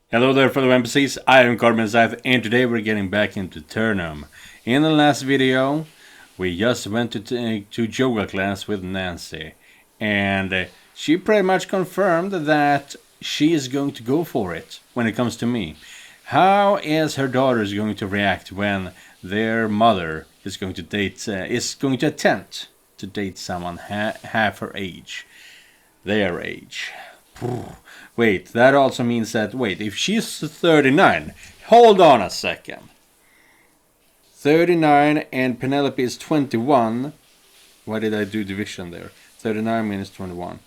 Hello there fellow NPCs, I am Scythe, and today we're getting back into Eternum. In the last video, we just went to yoga class with Nancy, and she pretty much confirmed that she is going to go for it when it comes to me. How is her daughter going to react when their mother is going to attempt to date someone half her age, their age? Wait, that also means that, if she's 39, hold on a second. 39 and Penelope is 21. Why did I do division there? 39 minus 21.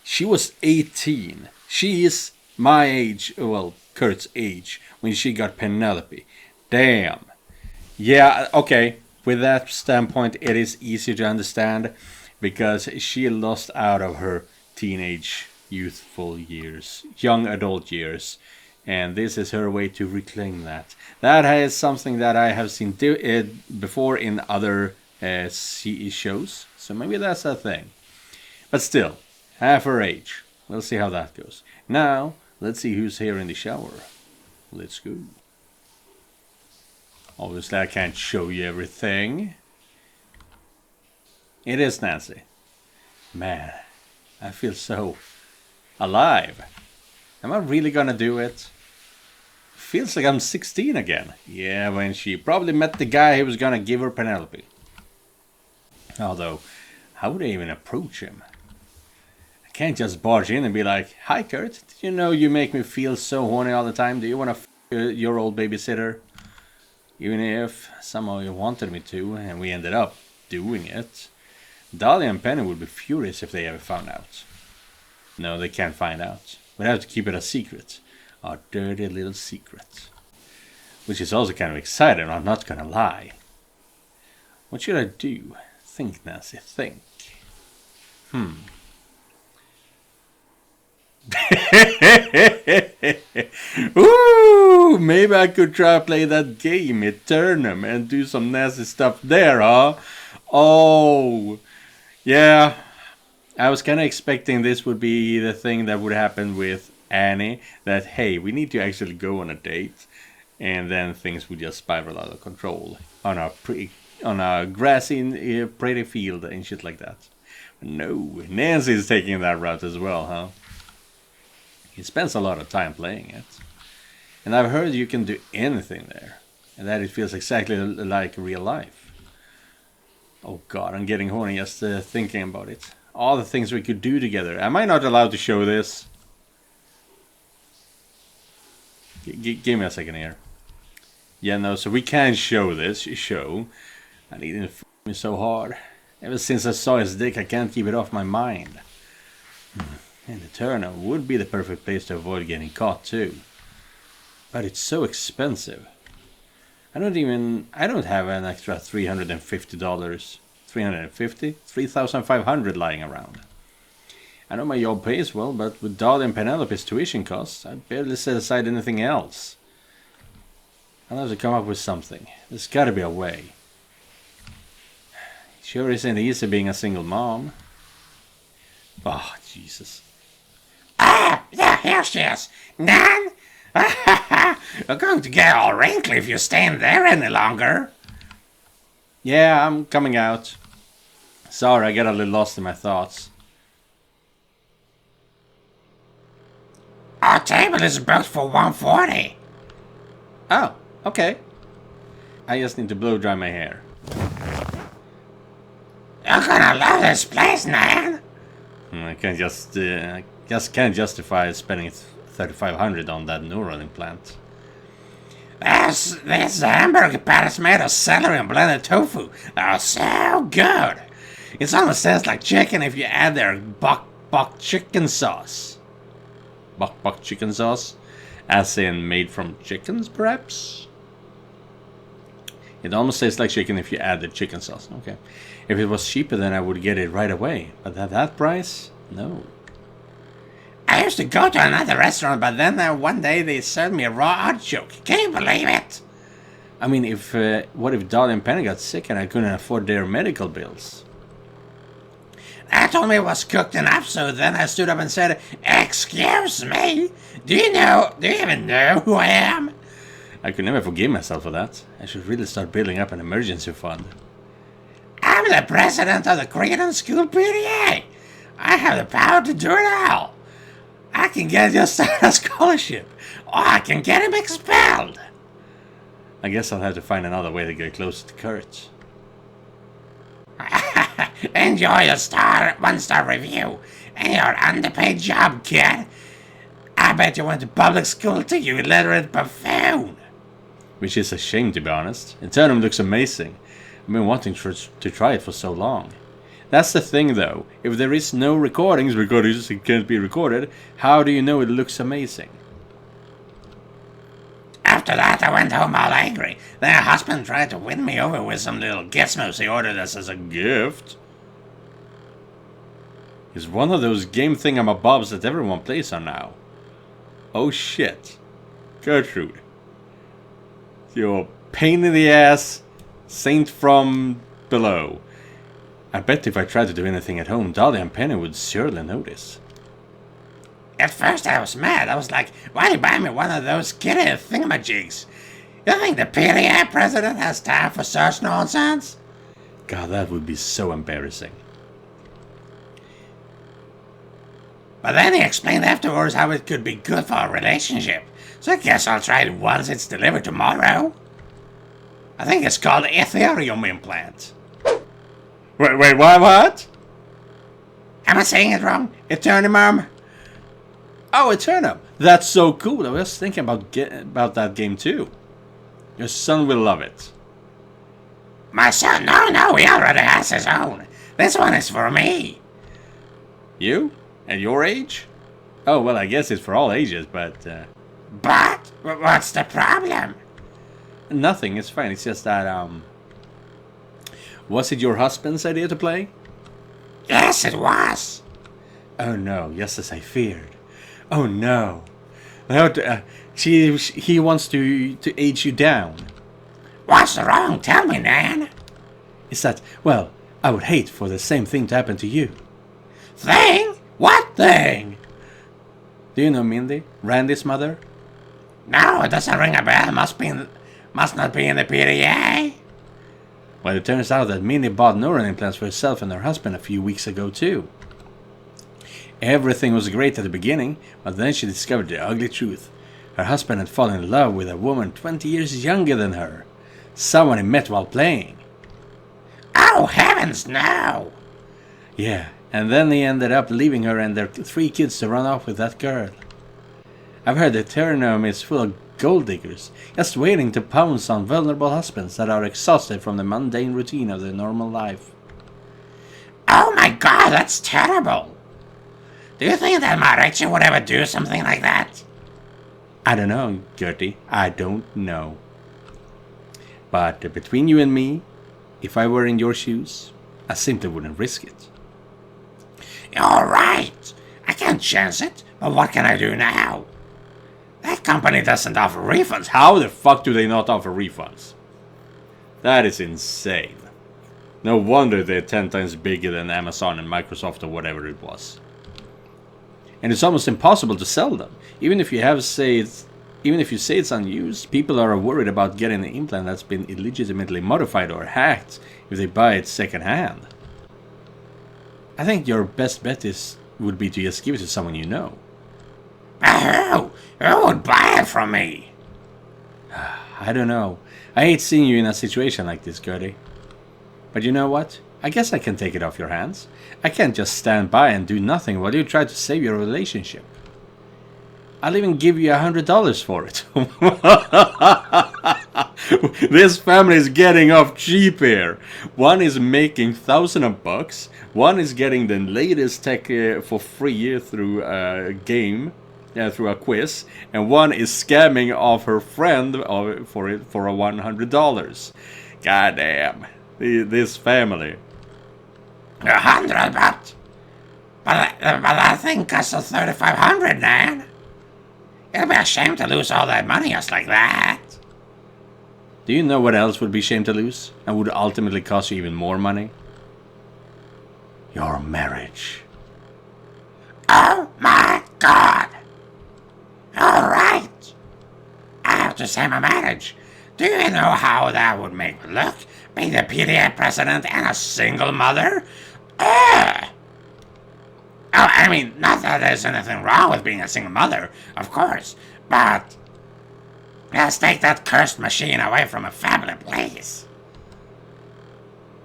She was 18. She is my age, well, Kurt's age, when she got Penelope. Damn. Yeah, okay, with that standpoint, it is easy to understand, because she lost out of her teenage youthful years, young adult years, and this is her way to reclaim that. That is something that I have seen before in other CE shows, so maybe that's a thing. But still, half her age. We'll see how that goes. Now, let's see who's here in the shower. Let's go. Obviously, I can't show you everything. It is Nancy. Man, I feel so alive. Am I really gonna do it? Feels like I'm 16 again. Yeah, when she probably met the guy who was gonna give her Penelope. Although, how would I even approach him? I can't just barge in and be like, "Hi Kurt, did you know you make me feel so horny all the time? Do you wanna f your old babysitter?" Even if somehow you wanted me to, and we ended up doing it. Dahlia and Penny would be furious if they ever found out. No, they can't find out. We'd have to keep it a secret. Our dirty little secret. Which is also kind of exciting, I'm not gonna lie. What should I do? Think, Nancy, think. Ooh, maybe I could try to play that game, Eternum, and do some nasty stuff there, huh? Oh, yeah. I was kind of expecting this would be the thing that would happen with Annie, that hey, we need to actually go on a date, and then things would just spiral out of control on a grassy, pretty field and shit like that. But no, Nancy's taking that route as well, huh? He spends a lot of time playing it, and I've heard you can do anything there, and that it feels exactly like real life. Oh god, I'm getting horny just thinking about it. All the things we could do together. Am I not allowed to show this? Give me a second here. Yeah, no, so we can show this show. I need to f me so hard. Ever since I saw his dick, I can't keep it off my mind. And Eternum would be the perfect place to avoid getting caught too. But it's so expensive. I don't have an extra $350. 3,500 lying around. I know my job pays well, but with Dahlia and Penelope's tuition costs, I barely set aside anything else. I'll have to come up with something. There's gotta be a way. Sure isn't easy being a single mom. Oh, Jesus. Ah, yeah, here she is. Nan? You're going to get all wrinkly if you stand there any longer. Yeah, I'm coming out. Sorry, I got a little lost in my thoughts. Our table is booked for 140. Oh, okay. I just need to blow dry my hair. You're gonna love this place, Nan. I can't can't justify spending 3,500 on that neural implant. This hamburger patties made of celery and blended tofu. They're so good. It almost tastes like chicken if you add their buck chicken sauce. Buck chicken sauce? As in made from chickens, perhaps? It almost tastes like chicken if you add the chicken sauce. Okay. If it was cheaper, then I would get it right away. But at that price? No. I used to go to another restaurant, but then one day they served me a raw artichoke. Can you believe it? I mean, what if Dahlia and Penny got sick and I couldn't afford their medical bills? I told me it was cooked enough, so then I stood up and said, "Excuse me, do you even know who I am?" I could never forgive myself for that. I should really start building up an emergency fund. I'm the president of the Cretan School PTA. I have the power to do it all. I can get your son a scholarship, or I can get him expelled. I guess I'll have to find another way to get closer to Kurt. Enjoy your one-star review and your underpaid job, kid. I bet you went to public school too, you illiterate buffoon. Which is a shame, to be honest. Eternum looks amazing. I've been wanting to try it for so long. That's the thing, though. If there is no recordings because it can't be recorded, how do you know it looks amazing? After that, I went home all angry. Then her husband tried to win me over with some little gizmos he ordered us as a Gift? It's one of those game thingamabobs that everyone plays on now. Oh shit. Gertrude. You're pain in the ass, saint from below. I bet if I tried to do anything at home, Dahlia and Penny would surely notice. At first I was mad. I was like, why do you buy me one of those kitty thingamajigs? You think the PTA president has time for such nonsense? God, that would be so embarrassing. But then he explained afterwards how it could be good for a relationship. So I guess I'll try it once it's delivered tomorrow. I think it's called Eternum implant. Wait, what? Am I saying it wrong? Eternum? Oh, Eternum. That's so cool. I was thinking about that game too. Your son will love it. My son? No, he already has his own. This one is for me. You? At your age? Oh, well, I guess it's for all ages, but... But? What's the problem? Nothing, it's fine. It's just that, was it your husband's idea to play? Yes, it was. Oh no, just as I feared. Oh no. He wants to age you down. What's wrong? Tell me, Nan. Is that, well, I would hate for the same thing to happen to you. Thing? What thing? Do you know Mindy, Randy's mother? No, it doesn't ring a bell. Must not be in the PTA. Well, it turns out that Mindy bought neural implants for herself and her husband a few weeks ago too. Everything was great at the beginning, but then she discovered the ugly truth. Her husband had fallen in love with a woman 20 years younger than her. Someone he met while playing. Oh, heavens, no! Yeah, and then he ended up leaving her and their 3 kids to run off with that girl. I've heard that Eternum is full of gold diggers, just waiting to pounce on vulnerable husbands that are exhausted from the mundane routine of their normal life. Oh my god, that's terrible! Do you think that my Rachel would ever do something like that? I don't know, Gertie, I don't know. But between you and me, if I were in your shoes, I simply wouldn't risk it. You're right. I can't chance it, but what can I do now? That company doesn't offer refunds. How the fuck do they not offer refunds? That is insane. No wonder they're 10 times bigger than Amazon and Microsoft or whatever it was. And it's almost impossible to sell them. Even if you say it's unused, people are worried about getting an implant that's been illegitimately modified or hacked if they buy it secondhand. I think your best bet would be to just give it to someone you know. Who would buy it from me? I don't know. I hate seeing you in a situation like this, Gertie. But you know what? I guess I can take it off your hands. I can't just stand by and do nothing while you try to save your relationship. I'll even give you $100 for it. This family is getting off cheap here. One is making thousands of bucks. One is getting the latest tech for free through a game, through a quiz, and one is scamming off her friend for a $100. Goddamn, this family. 100 bucks? But that thing costs us 3,500, Nan. It'll be a shame to lose all that money just like that. Do you know what else would be a shame to lose and would ultimately cost you even more money? Your marriage. Oh my god! Alright! I have to say my marriage. Do you know how that would make me look? Being the PTA president and a single mother? Ugh! Oh, I mean, not that there's anything wrong with being a single mother, of course, but let's take that cursed machine away from a family, please.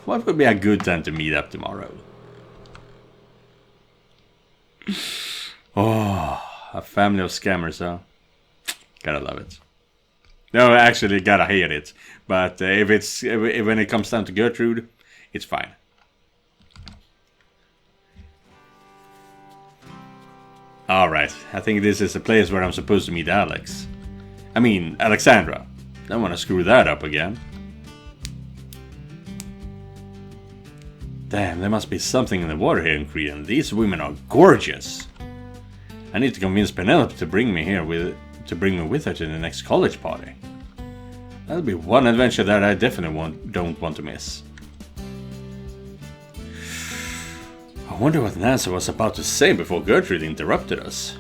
What would be a good time to meet up tomorrow? Oh, a family of scammers, huh? Gotta love it. No, actually, gotta hate it. But if when it comes down to Gertrude, it's fine. Alright, I think this is the place where I'm supposed to meet Alex. I mean, Alexandra. Don't want to screw that up again. Damn, there must be something in the water here in Crete. These women are gorgeous. I need to convince Penelope to bring me with her to the next college party. That'll be one adventure that I definitely don't want to miss. I wonder what Nancy was about to say before Gertrude interrupted us.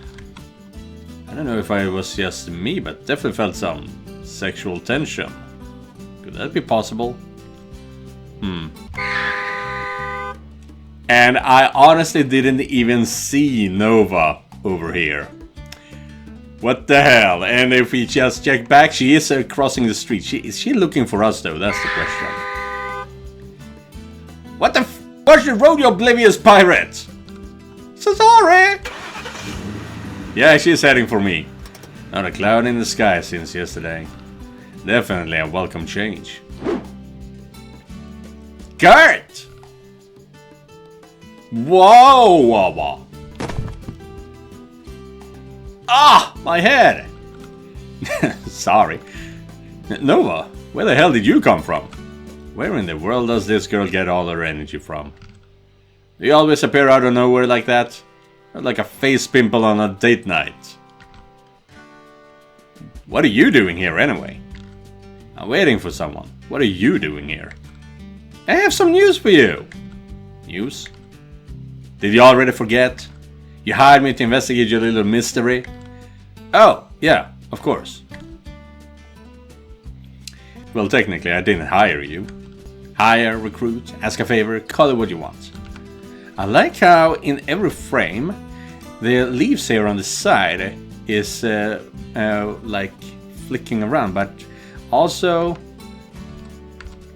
I don't know if it was just me, but definitely felt some sexual tension. Could that be possible? And I honestly didn't even see Nova over here. What the hell? And if we just check back, she is crossing the street. Is she looking for us though? That's the question. What the f- Watch the road, you oblivious pirate! So sorry! Yeah, she's heading for me. Not a cloud in the sky since yesterday. Definitely a welcome change. Gert! Whoa! Ah! My head! Sorry. Nova, where the hell did you come from? Where in the world does this girl get all her energy from? Do you always appear out of nowhere like that? Or like a face pimple on a date night? What are you doing here anyway? I'm waiting for someone. What are you doing here? I have some news for you. News? Did you already forget? You hired me to investigate your little mystery? Oh, yeah, of course. Well, technically, I didn't hire you. Hire, recruit, ask a favor, call it what you want. I like how in every frame, the leaves here on the side is like flicking around, but also,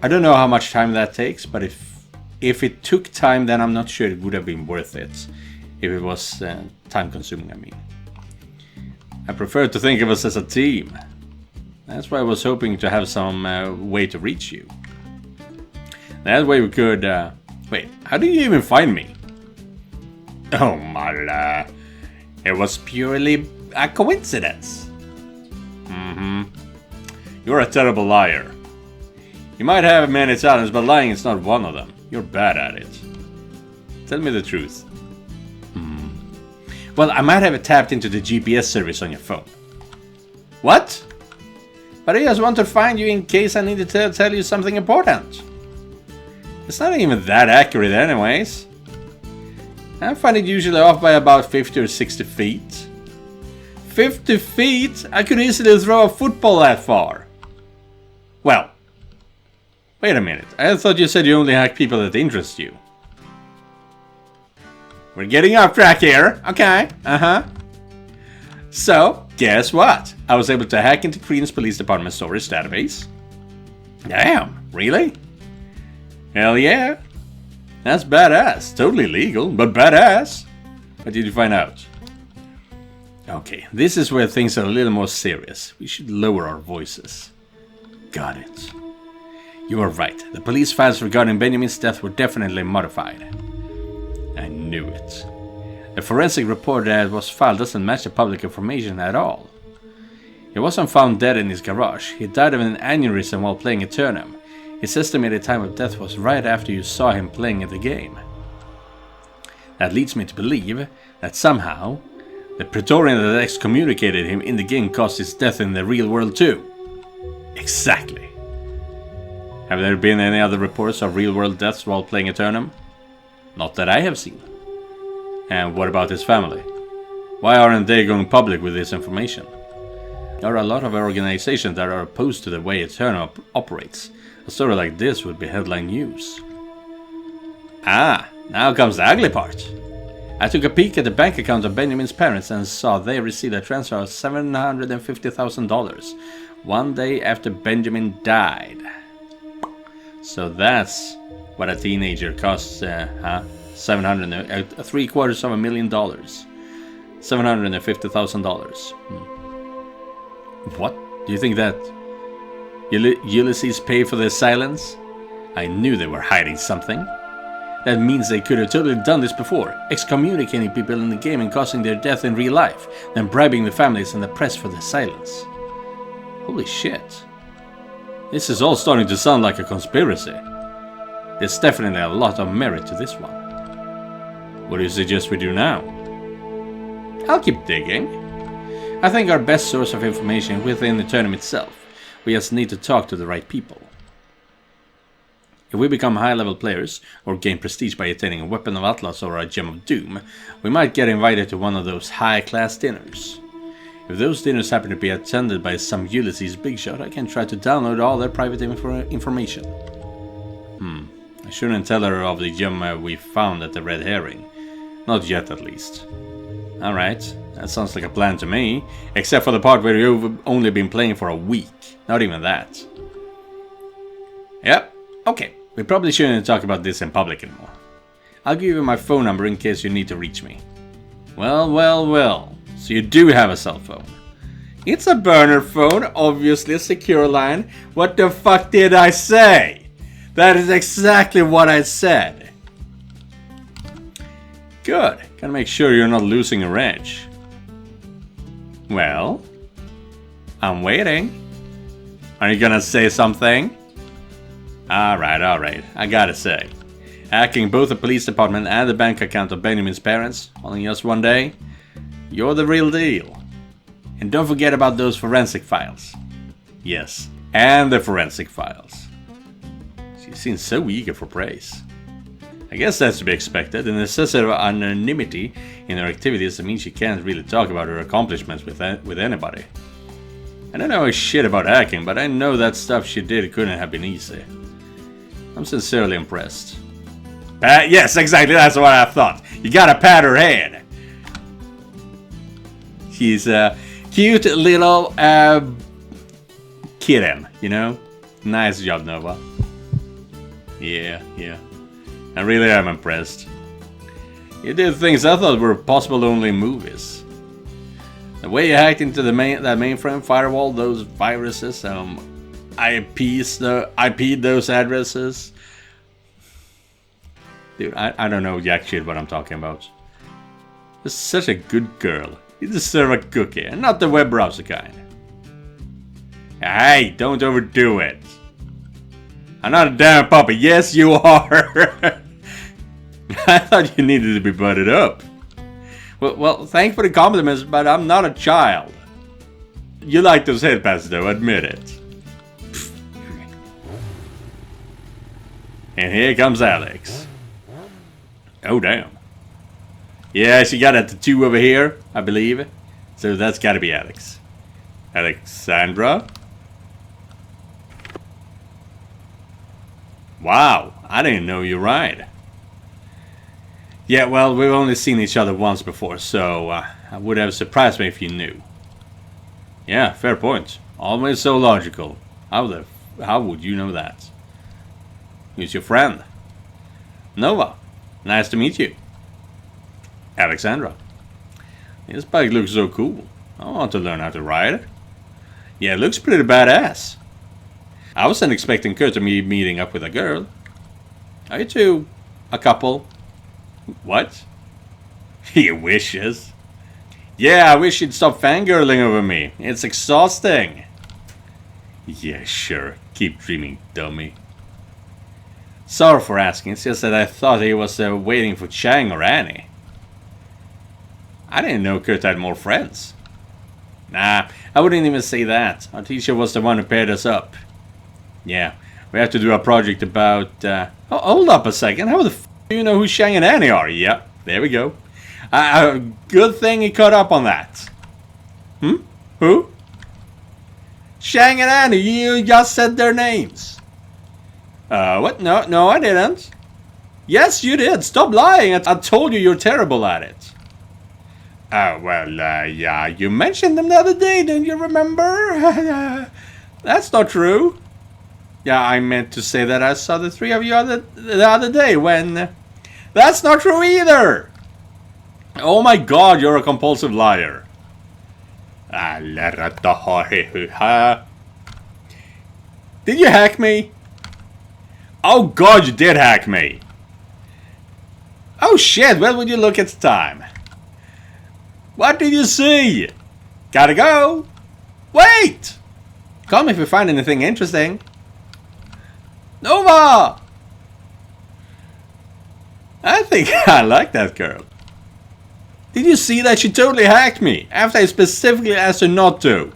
I don't know how much time that takes, but if it took time, then I'm not sure it would have been worth it. If it was time consuming, I mean. I prefer to think of us as a team. That's why I was hoping to have some way to reach you. That way we could... wait, how did you even find me? Oh my... it was purely a coincidence. You're a terrible liar. You might have many talents, but lying is not one of them. You're bad at it. Tell me the truth. Well, I might have tapped into the GPS service on your phone. What? But I just want to find you in case I need to tell you something important. It's not even that accurate anyways. I find it usually off by about 50 or 60 feet. 50 feet? I could easily throw a football that far. Well, wait a minute. I thought you said you only hack people that interest you. We're getting off track here. Okay, So, guess what? I was able to hack into Cretan's police department storage database. Damn, really? Hell yeah. That's badass. Totally legal, but badass. What did you find out? Okay, this is where things are a little more serious. We should lower our voices. Got it. You are right. The police files regarding Benjamin's death were definitely modified. I knew it. The forensic report that was filed doesn't match the public information at all. He wasn't found dead in his garage. He died of an aneurysm while playing Eternum. His estimated time of death was right after you saw him playing at the game. That leads me to believe that somehow the Praetorian that excommunicated him in the game caused his death in the real world too. Exactly. Have there been any other reports of real world deaths while playing Eternum? Not that I have seen. And what about his family? Why aren't they going public with this information? There are a lot of organizations that are opposed to the way Eternum operates. A story like this would be headline news. Ah, now comes the ugly part. I took a peek at the bank account of Benjamin's parents and saw they received a transfer of $750,000 one day after Benjamin died. So that's what a teenager costs, $350,000. $750,000. What? Do you think that Ulysses paid for their silence? I knew they were hiding something. That means they could have totally done this before, excommunicating people in the game and causing their death in real life, then bribing the families and the press for their silence. Holy shit. This is all starting to sound like a conspiracy. There's definitely a lot of merit to this one. What do you suggest we do now? I'll keep digging. I think our best source of information is within the Eternum itself. We just need to talk to the right people. If we become high-level players, or gain prestige by attaining a Weapon of Atlas or a Gem of Doom, we might get invited to one of those high-class dinners. If those dinners happen to be attended by some Ulysses big shot, I can try to download all their private information. I shouldn't tell her of the gem we found at the Red Herring. Not yet, at least. Alright, that sounds like a plan to me, except for the part where you've only been playing for a week. Not even that. Yep, okay. We probably shouldn't talk about this in public anymore. I'll give you my phone number in case you need to reach me. Well. So you do have a cell phone. It's a burner phone, obviously a secure line. What the fuck did I say? That is exactly what I said. Good. Gotta make sure you're not losing your edge. Well, I'm waiting. Are you gonna say something? Alright. I gotta say. Hacking both the police department and the bank account of Benjamin's parents, all in just one day? You're the real deal. And don't forget about those forensic files. Yes, and the forensic files. She seems so eager for praise. I guess that's to be expected. The necessity of anonymity in her activities means she can't really talk about her accomplishments with anybody. I don't know a shit about hacking, but I know that stuff she did couldn't have been easy. I'm sincerely impressed. Yes, exactly, that's what I thought. You gotta pat her head. She's a cute little kitten, you know? Nice job, Nova. Yeah. I really am impressed. You did things I thought were possible only in movies. The way you hacked into that mainframe firewall, those viruses, IP'd those addresses. Dude, I don't know jack shit what I'm talking about. You're such a good girl. You deserve a cookie, and not the web browser kind. Hey, don't overdo it. I'm not a damn puppy. Yes, you are. I thought you needed to be butted up. Well, thanks for the compliments, but I'm not a child. You like those headpats, though, admit it. And here comes Alex. Oh, damn. Yeah, she got a tattoo over here, I believe. So that's gotta be Alex. Alexandra? Wow, I didn't know you right. Yeah, well, we've only seen each other once before, so I would have surprised me if you knew. Yeah, fair point. Always so logical. How would you know that? Who's your friend? Nova. Nice to meet you. Alexandra. This bike looks so cool. I want to learn how to ride it. Yeah, it looks pretty badass. I wasn't expecting Kurt to be meeting up with a girl. Are you two a couple? What? He wishes. Yeah, I wish you'd stop fangirling over me. It's exhausting. Yeah, sure. Keep dreaming, dummy. Sorry for asking. It's just that I thought he was waiting for Chang or Annie. I didn't know Kurt had more friends. Nah, I wouldn't even say that. Our teacher was the one who paired us up. Yeah, we have to do a project about... Oh, hold up a second. How the f You know who Shang and Annie are? Yeah, there we go. Good thing he caught up on that. Who? Shang and Annie, you just said their names. What? No, I didn't. Yes, you did. Stop lying. I told you you're terrible at it. Oh, well, yeah, you mentioned them the other day, don't you remember? That's not true. Yeah, I meant to say that I saw the three of you the other day when... That's not true either! Oh my god, you're a compulsive liar. Did you hack me? Oh god, you did hack me. Oh shit, well, would you look at the time? What did you see? Gotta go. Wait! Call me if you find anything interesting. Nova! I think I like that girl. Did you see that she totally hacked me after I specifically asked her not to?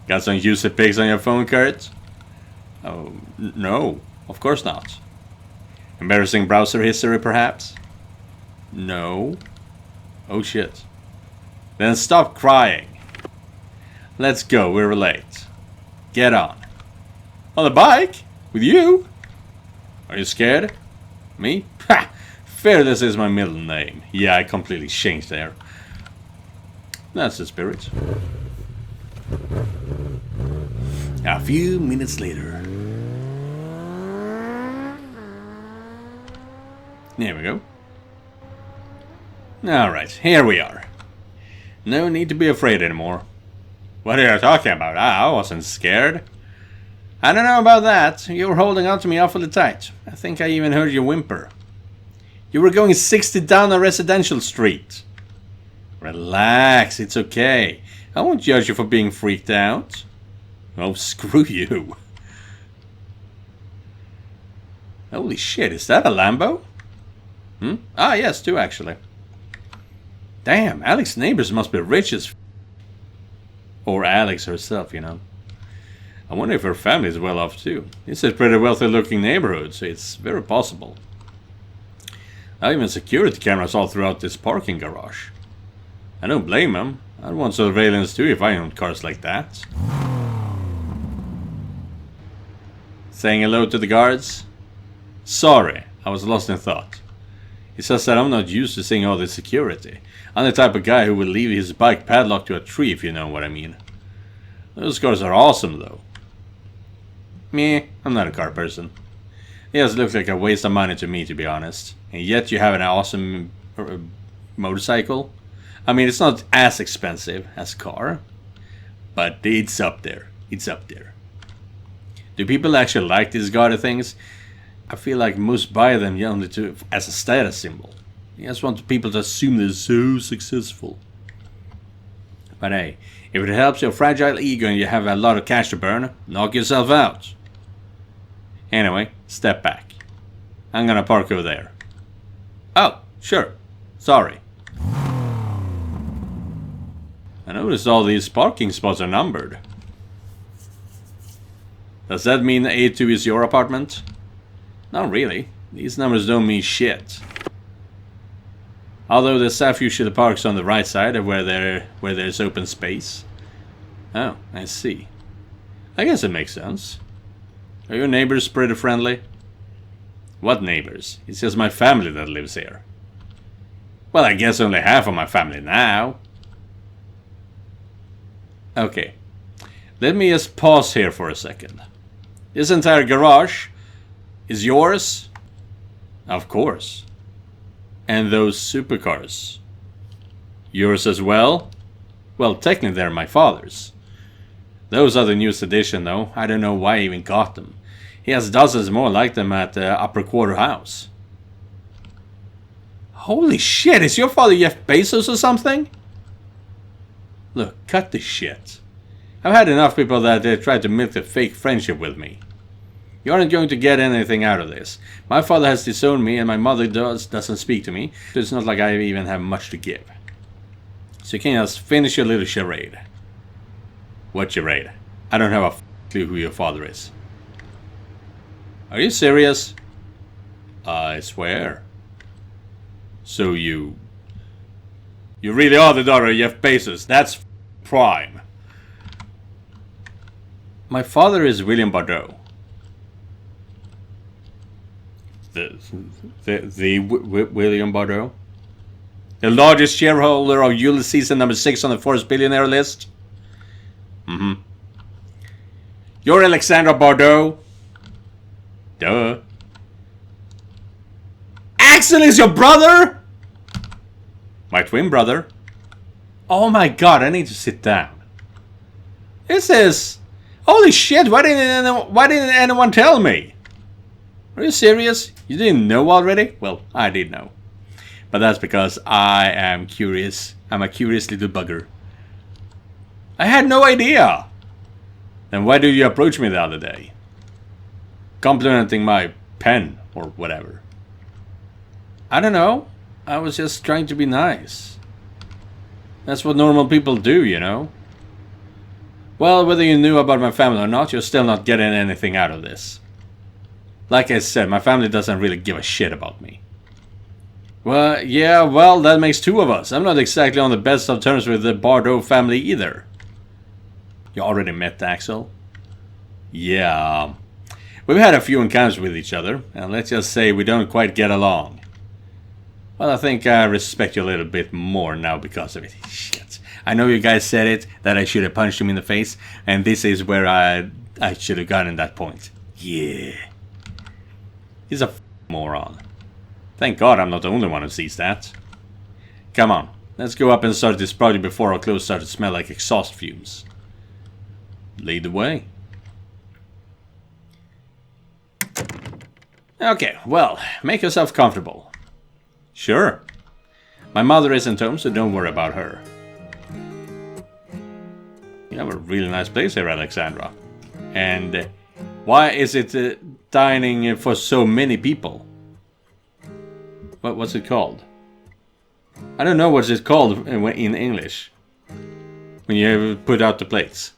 Got some user pics on your phone, Kurt? Oh, no, of course not. Embarrassing browser history, perhaps? No. Oh shit. Then stop crying. Let's go, we're late. Get on. On the bike? With you? Are you scared? Me? Ha! Fearless is my middle name. Yeah, I completely changed there. That's the spirit. A few minutes later. There we go. Alright, here we are. No need to be afraid anymore. What are you talking about? I wasn't scared. I don't know about that. You were holding on to me awfully tight. I think I even heard you whimper. You were going 60 down a residential street. Relax, it's okay. I won't judge you for being freaked out. Oh, screw you. Holy shit, is that a Lambo? Ah, yes, two actually. Damn, Alex's neighbors must be rich as or Alex herself, you know. I wonder if her family is well off too. It's a pretty wealthy looking neighborhood, so it's very possible. Now even security cameras all throughout this parking garage. I don't blame them. I'd want surveillance too if I owned cars like that. Saying hello to the guards? Sorry, I was lost in thought. It's just that I'm not used to seeing all this security. I'm the type of guy who will leave his bike padlocked to a tree, if you know what I mean. Those cars are awesome though. Meh, I'm not a car person. It just looks like a waste of money to me, to be honest. And yet you have an awesome motorcycle. I mean, it's not as expensive as a car, but it's up there. It's up there. Do people actually like these gaudy things? I feel like most buy them only as a status symbol. You just want people to assume they're so successful. But hey, if it helps your fragile ego and you have a lot of cash to burn, knock yourself out. Anyway, step back. I'm gonna park over there. Oh, sure. Sorry. I noticed all these parking spots are numbered. Does that mean A2 is your apartment? Not really. These numbers don't mean shit. Although the staff usually parks on the right side of where there's open space. Oh, I see. I guess it makes sense. Are your neighbors pretty friendly? What neighbors? It's just my family that lives here. Well, I guess only half of my family now. Okay. Let me just pause here for a second. This entire garage is yours? Of course. And those supercars? Yours as well? Well, technically they're my father's. Those are the newest edition though. I don't know why he even got them. He has dozens more like them at the upper quarter house. Holy shit, is your father Jeff Bezos or something? Look, cut the shit. I've had enough people that try to milk a fake friendship with me. You aren't going to get anything out of this. My father has disowned me and my mother doesn't speak to me, so it's not like I even have much to give. So you can just finish your little charade. What charade? I don't have a clue who your father is. Are you serious? I swear. So you really are the daughter of Jeff Bezos. That's prime. My father is William Bardot. William Bardot? The largest shareholder of Ulysses and number 6 on the Forbes billionaire list? Mm-hmm. You're Alexandra Bardot? Duh. Axel is your brother? My twin brother. Oh my god, I need to sit down. This is... Holy shit, why didn't anyone tell me? Are you serious? You didn't know already? Well, I did know. But that's because I am curious. I'm a curious little bugger. I had no idea. Then why did you approach me the other day? Complimenting my pen or whatever. I don't know. I was just trying to be nice. That's what normal people do, you know. Well, whether you knew about my family or not, you're still not getting anything out of this. Like I said, my family doesn't really give a shit about me. Well, yeah, well, that makes two of us. I'm not exactly on the best of terms with the Bardot family either. You already met Axel? Yeah. We've had a few encounters with each other, and let's just say we don't quite get along. Well, I think I respect you a little bit more now because of it. Shit. I know you guys said it, that I should have punched him in the face, and this is where I should have gotten that point. Yeah. He's a moron. Thank God I'm not the only one who sees that. Come on, let's go up and start this project before our clothes start to smell like exhaust fumes. Lead the way. Okay, well, make yourself comfortable. Sure. My mother isn't home, so don't worry about her. You have a really nice place here, Alexandra. And why is it dining for so many people? What's it called? I don't know what's it called in English. When you put out the plates.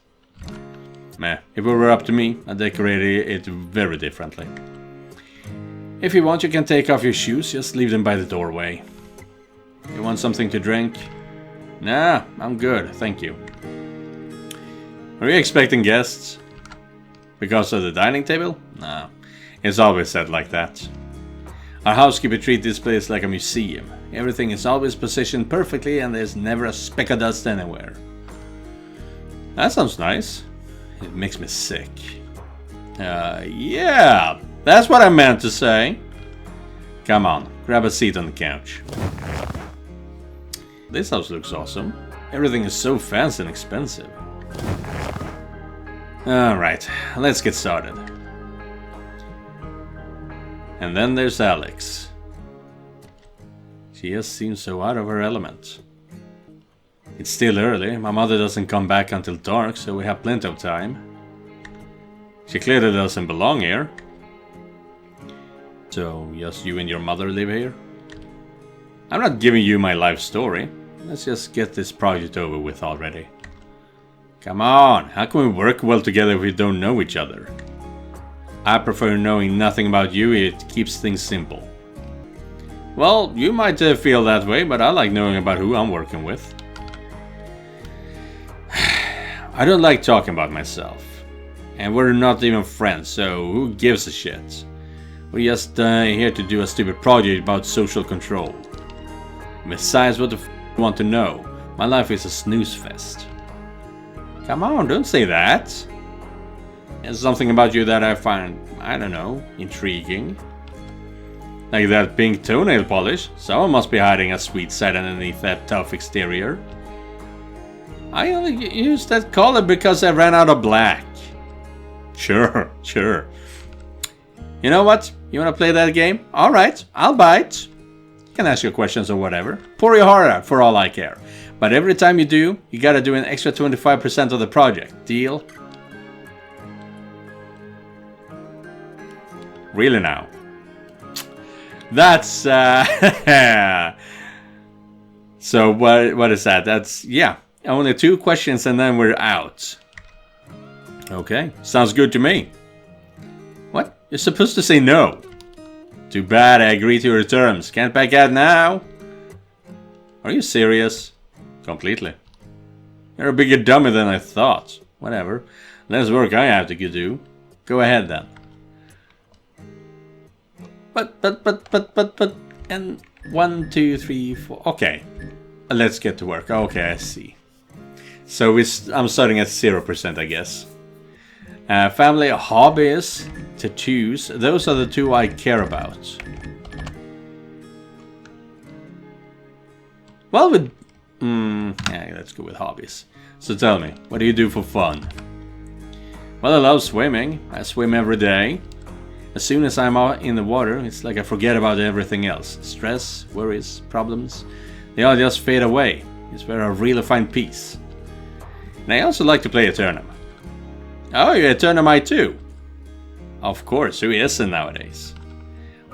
Meh, if it were up to me, I'd decorate it very differently. If you want, you can take off your shoes, just leave them by the doorway. You want something to drink? Nah, I'm good, thank you. Are you expecting guests? Because of the dining table? Nah, it's always said like that. Our housekeeper treats this place like a museum. Everything is always positioned perfectly and there's never a speck of dust anywhere. That sounds nice. It makes me sick. Yeah, that's what I meant to say. Come on, grab a seat on the couch. This house looks awesome. Everything is so fancy and expensive. Alright, let's get started. And then there's Alex. She just seems so out of her element. It's still early, my mother doesn't come back until dark, so we have plenty of time. She clearly doesn't belong here. So, just you and your mother live here? I'm not giving you my life story. Let's just get this project over with already. Come on, how can we work well together if we don't know each other? I prefer knowing nothing about you, it keeps things simple. Well, you might feel that way, but I like knowing about who I'm working with. I don't like talking about myself. And we're not even friends, so who gives a shit? We're just here to do a stupid project about social control. Besides, what the f*** you want to know? My life is a snooze fest. Come on, don't say that. There's something about you that I find, I don't know, intriguing. Like that pink toenail polish. Someone must be hiding a sweet side underneath that tough exterior. I only used that color because I ran out of black. Sure. You know what? You wanna play that game? Alright, I'll bite. You can ask your questions or whatever. Pour your heart out for all I care. But every time you do, you gotta do an extra 25% of the project. Deal? Really now? That's So what is that? That's only 2 questions and then we're out. Okay, sounds good to me. What? You're supposed to say no. Too bad I agreed to your terms. Can't back out now. Are you serious? Completely. You're a bigger dummy than I thought. Whatever. Less work I have to do. Go ahead then. But, and 1, 2, 3, 4. Okay. Let's get to work. Okay, I see. So I'm starting at 0%, I guess. Family, hobbies, tattoos. Those are the two I care about. Well, yeah, let's go with hobbies. So tell me, what do you do for fun? Well, I love swimming. I swim every day. As soon as I'm out in the water, it's like I forget about everything else. Stress, worries, problems. They all just fade away. It's where I really find peace. And I also like to play Eternum. Oh, you're Eternumite too? Of course, who isn't nowadays?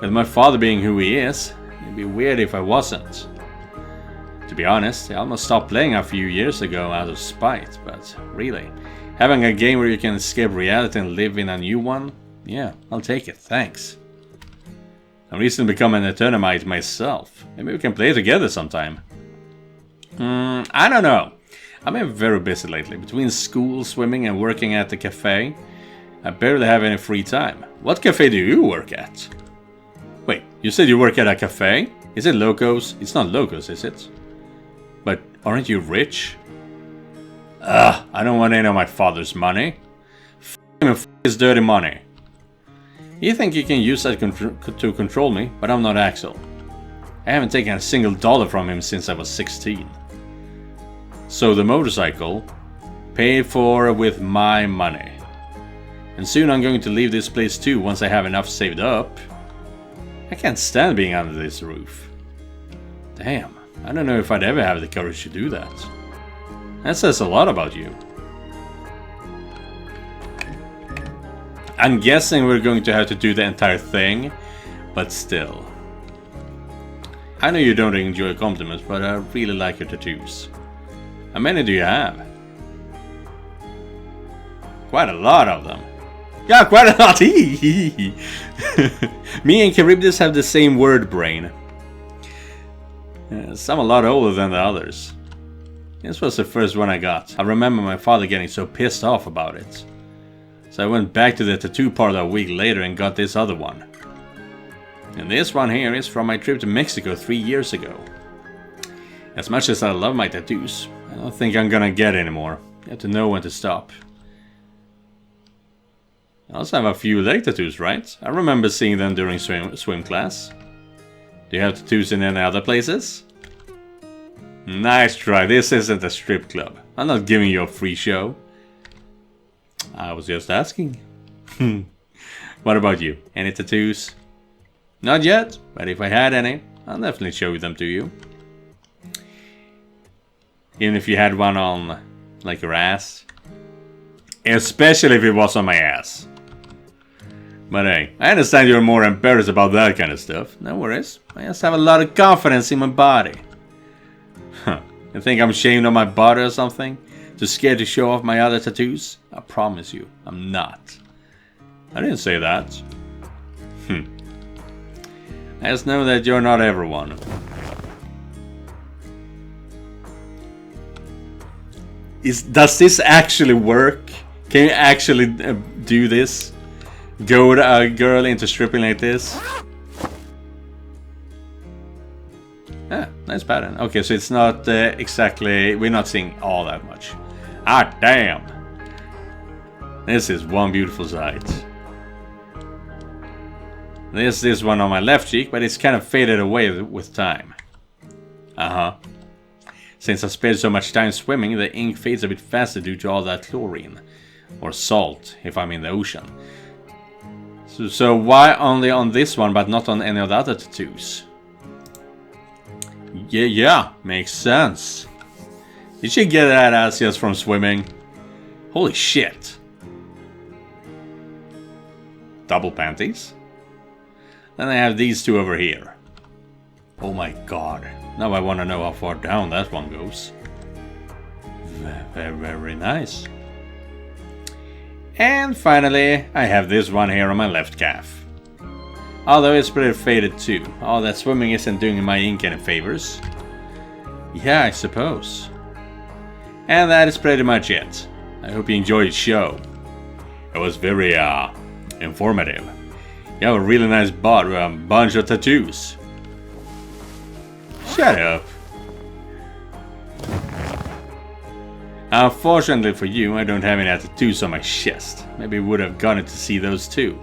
With my father being who he is, it'd be weird if I wasn't. To be honest, I almost stopped playing a few years ago out of spite, but really, having a game where you can escape reality and live in a new one, yeah, I'll take it, thanks. I'm recently become an Eternumite myself. Maybe we can play together sometime. I don't know. I've been very busy lately. Between school, swimming and working at the cafe, I barely have any free time. What cafe do you work at? Wait, you said you work at a cafe? Is it Locos? It's not Locos, is it? But aren't you rich? Ugh, I don't want any of my father's money. F him and f his dirty money. You think you can use that to control me, but I'm not Axel. I haven't taken a single dollar from him since I was 16. So the motorcycle, paid for with my money. And soon I'm going to leave this place too once I have enough saved up. I can't stand being under this roof. Damn, I don't know if I'd ever have the courage to do that. That says a lot about you. I'm guessing we're going to have to do the entire thing, but still. I know you don't enjoy compliments, but I really like your tattoos. How many do you have? Quite a lot of them. Yeah, quite a lot. Me and Charybdis have the same word brain. Some a lot older than the others. This was the first one I got. I remember my father getting so pissed off about it. So I went back to the tattoo parlor a week later and got this other one. And this one here is from my trip to Mexico 3 years ago. As much as I love my tattoos, I don't think I'm gonna get any more. You have to know when to stop. I also have a few leg tattoos, right? I remember seeing them during swim class. Do you have tattoos in any other places? Nice try, this isn't a strip club. I'm not giving you a free show. I was just asking. What about you? Any tattoos? Not yet, but if I had any, I'll definitely show them to you. Even if you had one on, like, your ass. Especially if it was on my ass. But hey, I understand you're more embarrassed about that kind of stuff. No worries, I just have a lot of confidence in my body. Huh, you think I'm ashamed of my body or something? Too scared to show off my other tattoos? I promise you, I'm not. I didn't say that. I just know that you're not everyone. Does this actually work? Can you actually do this? Go with a girl into stripping like this? Ah, nice pattern. Okay, so it's not exactly... We're not seeing all that much. Ah, damn! This is one beautiful sight. There's this one on my left cheek, but it's kind of faded away with time. Uh-huh. Since I spent so much time swimming, the ink fades a bit faster due to all that chlorine. Or salt, if I'm in the ocean. So why only on this one, but not on any of the other tattoos? Yeah, makes sense. Did she get that ass just from swimming? Holy shit. Double panties? Then I have these two over here. Oh my god. Now I want to know how far down that one goes. Very nice. And finally, I have this one here on my left calf. Although it's pretty faded too. Oh, that swimming isn't doing my ink any favors. Yeah, I suppose. And that is pretty much it. I hope you enjoyed the show. It was very, informative. You have a really nice butt with a bunch of tattoos. Shut up. Unfortunately for you, I don't have any tattoos on my chest. Maybe would have gotten to see those too.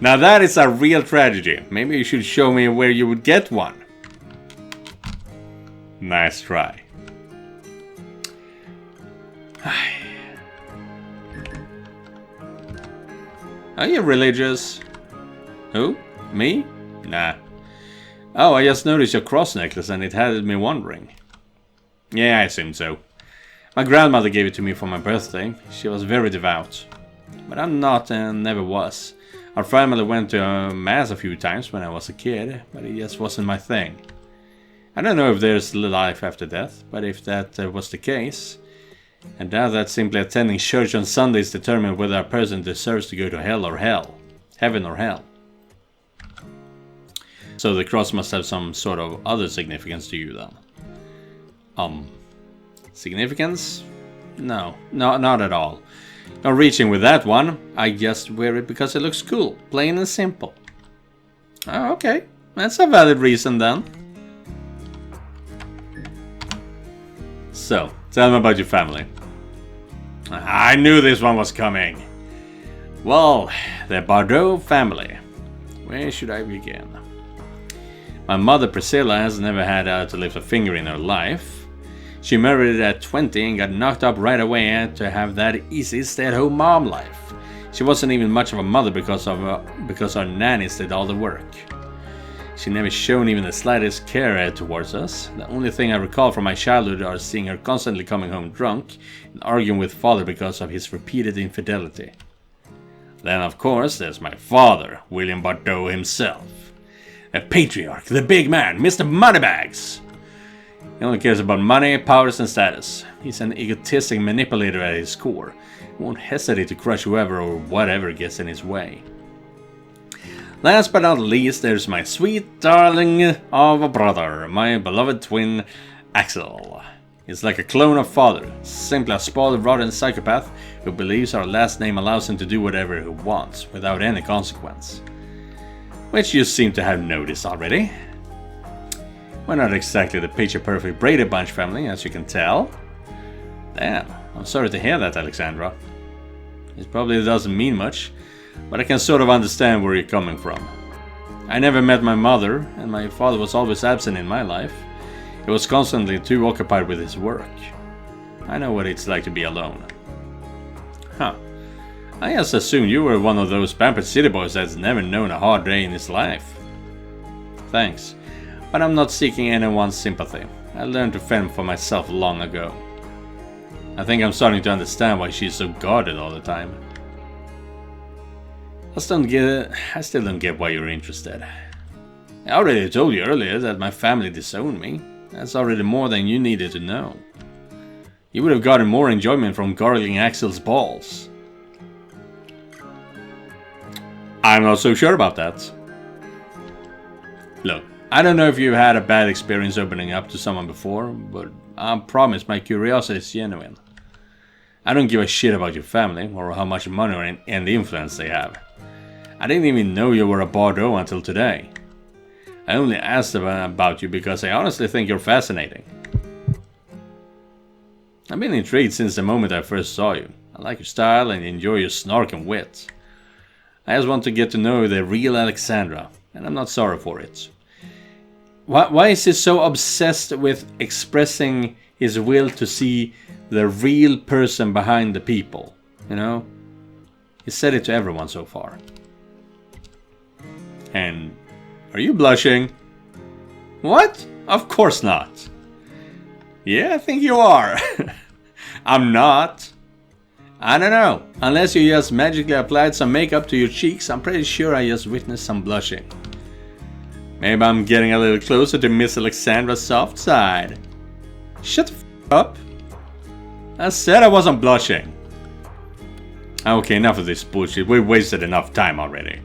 Now that is a real tragedy. Maybe you should show me where you would get one. Nice try. Are you religious? Who? Me? Nah. Oh, I just noticed your cross necklace and it had me wondering. Yeah, I assumed so. My grandmother gave it to me for my birthday. She was very devout. But I'm not and never was. Our family went to mass a few times when I was a kid, but it just wasn't my thing. I don't know if there's life after death, but if that was the case, I doubt that simply attending church on Sundays determine whether a person deserves to go to hell or hell. Heaven or hell. So the cross must have some sort of other significance to you then. Significance? No, not at all. Not reaching with that one. I just wear it because it looks cool. Plain and simple. Oh, okay. That's a valid reason then. So, tell me about your family. I knew this one was coming. Well, the Bardot family. Where should I begin? My mother Priscilla has never had to lift a finger in her life. She married at 20 and got knocked up right away to have that easy stay-at-home mom life. She wasn't even much of a mother because our nannies did all the work. She never shown even the slightest care towards us. The only thing I recall from my childhood are seeing her constantly coming home drunk and arguing with father because of his repeated infidelity. Then of course there's my father, William Bardot himself. The patriarch, the big man, Mr. Moneybags. He only cares about money, powers and status. He's an egotistic manipulator at his core. He won't hesitate to crush whoever or whatever gets in his way. Last but not least, there's my sweet darling of a brother, my beloved twin, Axel. He's like a clone of father, simply a spoiled, rotten psychopath who believes our last name allows him to do whatever he wants, without any consequence. Which you seem to have noticed already. We're not exactly the picture-perfect Brady Bunch family, as you can tell. Damn, I'm sorry to hear that, Alexandra. It probably doesn't mean much, but I can sort of understand where you're coming from. I never met my mother, and my father was always absent in my life. He was constantly too occupied with his work. I know what it's like to be alone. Huh. I just assumed you were one of those pampered city boys that's never known a hard day in his life. Thanks, but I'm not seeking anyone's sympathy. I learned to fend for myself long ago. I think I'm starting to understand why she's so guarded all the time. I still don't get why you're interested. I already told you earlier that my family disowned me. That's already more than you needed to know. You would have gotten more enjoyment from gargling Axel's balls. I'm not so sure about that. Look, I don't know if you've had a bad experience opening up to someone before, but I promise my curiosity is genuine. I don't give a shit about your family, or how much money and influence they have. I didn't even know you were a Bardot until today. I only asked about you because I honestly think you're fascinating. I've been intrigued since the moment I first saw you. I like your style and enjoy your snark and wit. I just want to get to know the real Alexandra, and I'm not sorry for it. Why is he so obsessed with expressing his will to see the real person behind the people? You know? He said it to everyone so far. And are you blushing? What? Of course not. Yeah, I think you are. I'm not. I don't know. Unless you just magically applied some makeup to your cheeks, I'm pretty sure I just witnessed some blushing. Maybe I'm getting a little closer to Miss Alexandra's soft side. Shut the f*** up. I said I wasn't blushing. Okay, enough of this bullshit. We've wasted enough time already.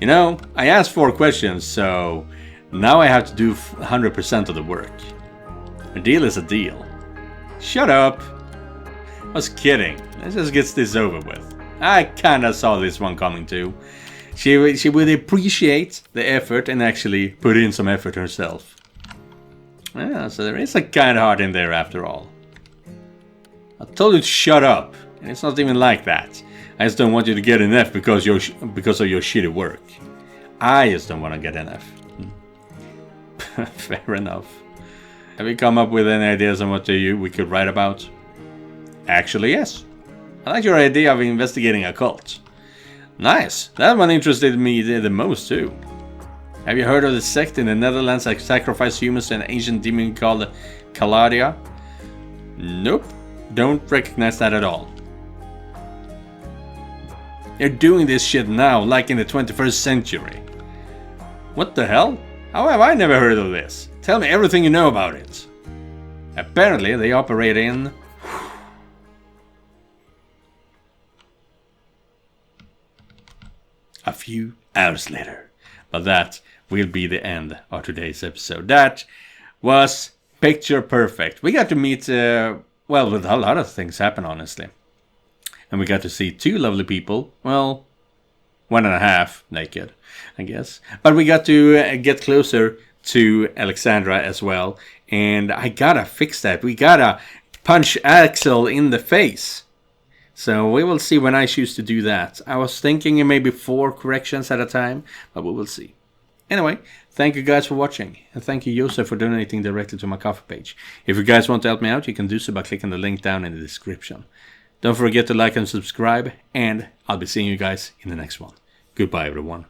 You know, I asked 4 questions, so now I have to do 100% of the work. A deal is a deal. Shut up. I was kidding. Let's just get this over with. I kinda saw this one coming too. She would appreciate the effort and actually put in some effort herself. Yeah, so there is a kind heart in there after all. I told you to shut up, and it's not even like that. I just don't want you to get an F because of your shitty work. I just don't want to get an F. Fair enough. Have you come up with any ideas on what we could write about? Actually, yes. I like your idea of investigating a cult. Nice. That one interested me the most too. Have you heard of the sect in the Netherlands that sacrificed humans to an ancient demon called Caladia? Nope. Don't recognize that at all. They're doing this shit now, like in the 21st century. What the hell? How have I never heard of this? Tell me everything you know about it. Apparently, they operate in... a few hours later. But that will be the end of today's episode. That was picture perfect. We got to meet, well, with a lot of things happen, honestly. And we got to see 2 lovely people. Well, 1.5 naked, I guess. But we got to get closer to Alexandra as well. And I gotta fix that. We gotta punch Axel in the face. So we will see when I choose to do that. I was thinking maybe 4 corrections at a time, but we will see. Anyway, thank you guys for watching. And thank you, Josef, for donating directly to my Ko-fi page. If you guys want to help me out, you can do so by clicking the link down in the description. Don't forget to like and subscribe, and I'll be seeing you guys in the next one. Goodbye, everyone.